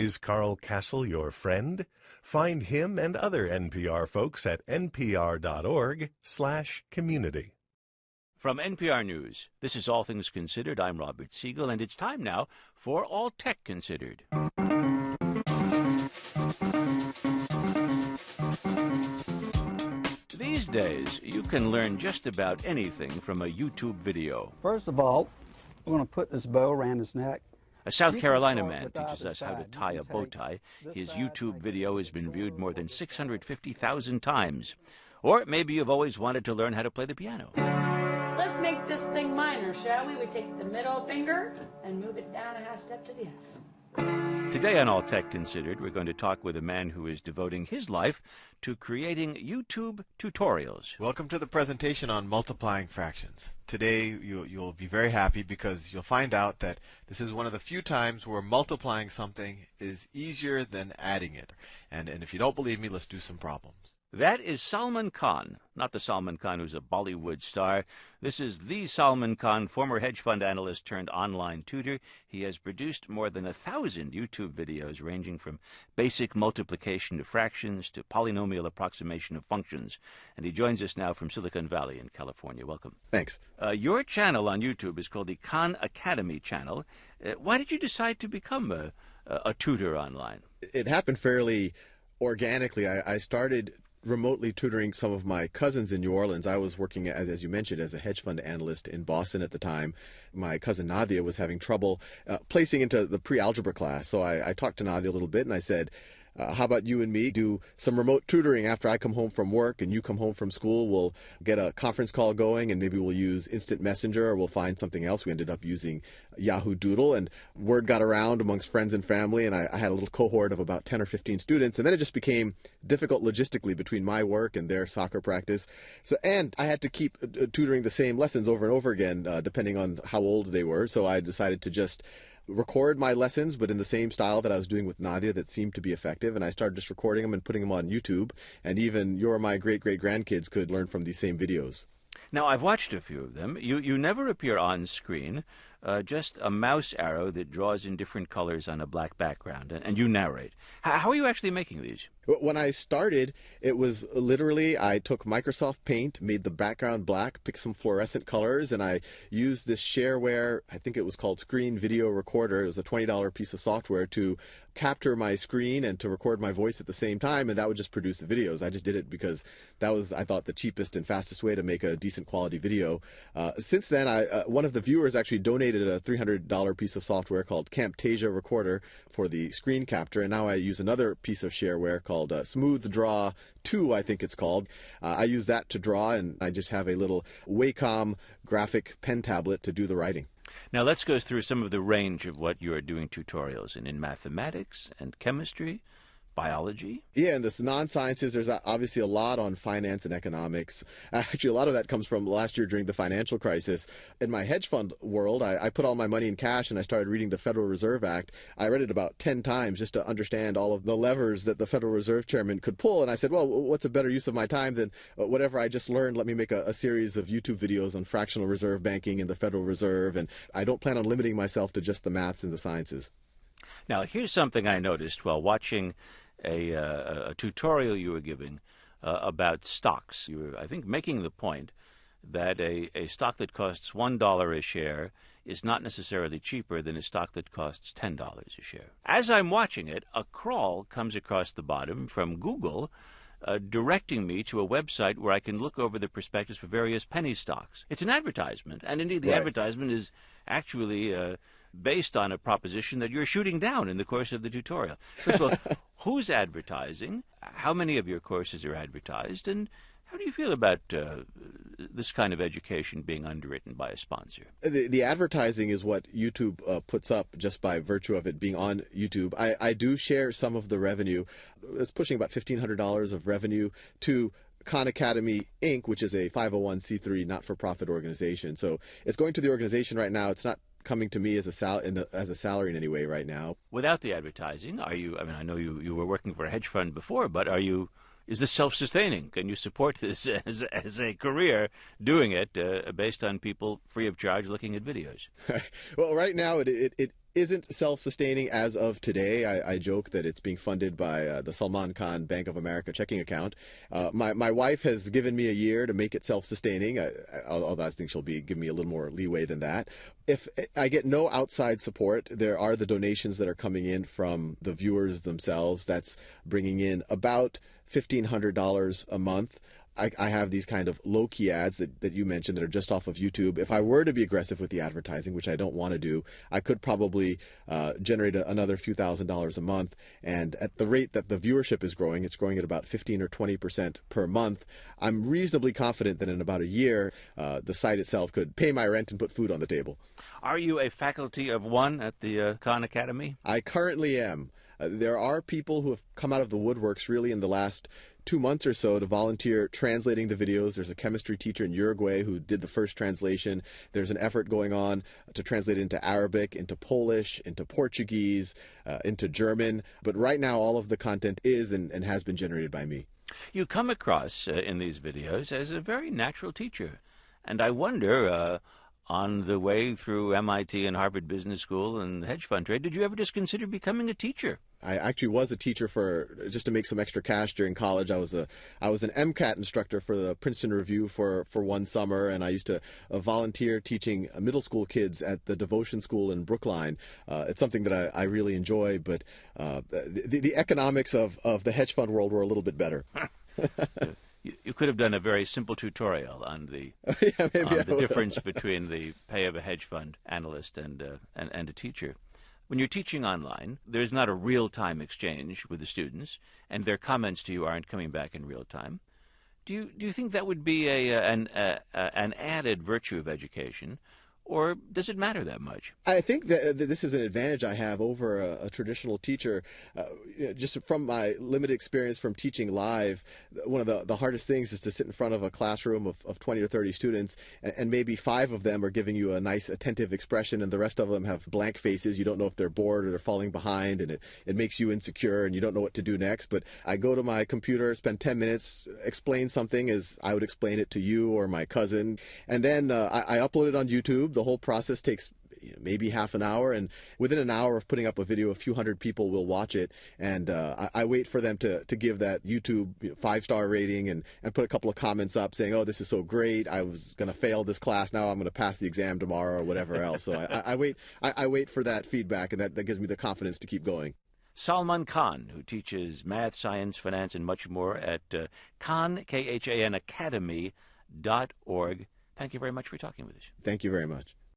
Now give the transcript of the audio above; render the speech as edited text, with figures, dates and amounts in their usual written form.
Is Carl Castle your friend? Find him and other NPR folks at npr.org/community. From NPR News, this is All Things Considered. I'm Robert Siegel, and it's time now for All Tech Considered. These days, you can learn just about anything from a YouTube video. First of all, we're going to put this bow around his neck. A South Carolina man teaches us how to tie a bow tie. His YouTube video has been viewed more than 650,000 times. Or maybe you've always wanted to learn how to play the piano. Let's make this thing minor, shall we? We take the middle finger and move it down a half step to the F. Today on All Tech Considered, we're going to talk with a man who is devoting his life to creating YouTube tutorials. Welcome to the presentation on multiplying fractions. Today you'll be very happy because you'll find out that this is one of the few times where multiplying something is easier than adding it. And if you don't believe me, let's do some problems. That is Salman Khan, not the Salman Khan who's a Bollywood star. This is the Salman Khan, former hedge fund analyst turned online tutor. He has produced more than 1,000 YouTube videos ranging from basic multiplication to fractions to polynomial approximation of functions. And he joins us now from Silicon Valley in California. Welcome. Thanks. Your channel on YouTube is called the Khan Academy channel. Why did you decide to become a tutor online? It happened fairly organically. I started remotely tutoring some of my cousins in New Orleans. I was working, as you mentioned, as a hedge fund analyst in Boston at the time. My cousin Nadia was having trouble placing into the pre-algebra class. So I talked to Nadia a little bit and I said, how about you and me do some remote tutoring after I come home from work and you come home from school? We'll get a conference call going and maybe we'll use Instant Messenger or we'll find something else. We ended up using Yahoo Doodle, and word got around amongst friends and family, and I had a little cohort of about 10 or 15 students, and then it just became difficult logistically between my work and their soccer practice. And I had to keep tutoring the same lessons over and over again, depending on how old they were. So I decided to just record my lessons, but in the same style that I was doing with Nadia that seemed to be effective. And I started just recording them and putting them on YouTube. And even your or my great-great-grandkids could learn from these same videos. Now, I've watched a few of them. You never appear on screen, just a mouse arrow that draws in different colors on a black background, and you narrate. How are you actually making these? When I started, it was literally I took Microsoft Paint, made the background black, picked some fluorescent colors, and I used this shareware, I think it was called Screen Video Recorder. It was a $20 piece of software to capture my screen and to record my voice at the same time, and that would just produce the videos. I just did it because that was, I thought, the cheapest and fastest way to make a decent quality video. Since then, one of the viewers actually donated a $300 piece of software called Camtasia Recorder for the screen capture, and now I use another piece of shareware called Smooth Draw 2, I think it's called. I use that to draw, and I just have a little Wacom graphic pen tablet to do the writing. Now let's go through some of the range of what you are doing tutorials in mathematics and chemistry, biology. Yeah, in the non-sciences, there's obviously a lot on finance and economics. Actually, a lot of that comes from last year during the financial crisis. In my hedge fund world, I put all my money in cash and I started reading the Federal Reserve Act. I read it about 10 times just to understand all of the levers that the Federal Reserve Chairman could pull. And I said, well, what's a better use of my time than whatever I just learned? Let me make a series of YouTube videos on fractional reserve banking and the Federal Reserve. And I don't plan on limiting myself to just the maths and the sciences. Now, here's something I noticed while watching a tutorial you were giving about stocks. You were, I think, making the point that a stock that costs $1 a share is not necessarily cheaper than a stock that costs $10 a share. As I'm watching it, a crawl comes across the bottom from Google directing me to a website where I can look over the prospectus for various penny stocks. It's an advertisement, and indeed the advertisement is actually based on a proposition that you're shooting down in the course of the tutorial. First of all, who's advertising? How many of your courses are advertised? And how do you feel about this kind of education being underwritten by a sponsor? The advertising is what YouTube puts up just by virtue of it being on YouTube. I do share some of the revenue. It's pushing about $1,500 of revenue to Khan Academy, Inc., which is a 501c3 not-for-profit organization. So it's going to the organization right now. It's not coming to me as a salary in any way right now. Without the advertising, are you, I mean, I know you were working for a hedge fund before, but is this self-sustaining? Can you support this as a career, doing it based on people free of charge looking at videos? Well, right now isn't self-sustaining as of today. I joke that it's being funded by the Salman Khan Bank of America checking account. My wife has given me a year to make it self-sustaining, although I think she'll be giving me a little more leeway than that. If I get no outside support, there are the donations that are coming in from the viewers themselves. That's bringing in about $1,500 a month. I have these kind of low-key ads that you mentioned that are just off of YouTube. If I were to be aggressive with the advertising, which I don't want to do, I could probably generate another few $1,000s a month. And at the rate that the viewership is growing, it's growing at about 15 or 20% per month. I'm reasonably confident that in about a year, the site itself could pay my rent and put food on the table. Are you a faculty of one at the Khan Academy? I currently am. There are people who have come out of the woodworks really in the last 2 months or so to volunteer translating the videos. There's a chemistry teacher in Uruguay who did the first translation. There's an effort going on to translate into Arabic, into Polish, into Portuguese, into German. But right now, all of the content is and has been generated by me. You come across in these videos as a very natural teacher. And I wonder, on the way through MIT and Harvard Business School and the hedge fund trade, did you ever just consider becoming a teacher? I actually was a teacher just to make some extra cash during college. I was an MCAT instructor for the Princeton Review for one summer, and I used to volunteer teaching middle school kids at the Devotion School in Brookline. It's something that I really enjoy, but the economics of the hedge fund world were a little bit better. You could have done a very simple tutorial on the difference between the pay of a hedge fund analyst and a teacher. When you're teaching online, there's not a real-time exchange with the students, and their comments to you aren't coming back in real time. Do you think that would be an added virtue of education, or does it matter that much? I think that this is an advantage I have over a traditional teacher. Just from my limited experience from teaching live, one of the hardest things is to sit in front of a classroom of 20 or 30 students, and maybe 5 of them are giving you a nice attentive expression, and the rest of them have blank faces. You don't know if they're bored or they're falling behind, and it makes you insecure, and you don't know what to do next. But I go to my computer, spend 10 minutes, explain something as I would explain it to you or my cousin, and then I upload it on YouTube. The whole process takes maybe half an hour, and within an hour of putting up a video, a few hundred people will watch it, and I wait for them to give that YouTube 5-star rating and put a couple of comments up saying, oh, this is so great, I was going to fail this class, now I'm going to pass the exam tomorrow, or whatever else. So I wait for that feedback, and that gives me the confidence to keep going. Salman Khan, who teaches math, science, finance, and much more at Khan, Khan Academy.org. Thank you very much for talking with us. Thank you very much.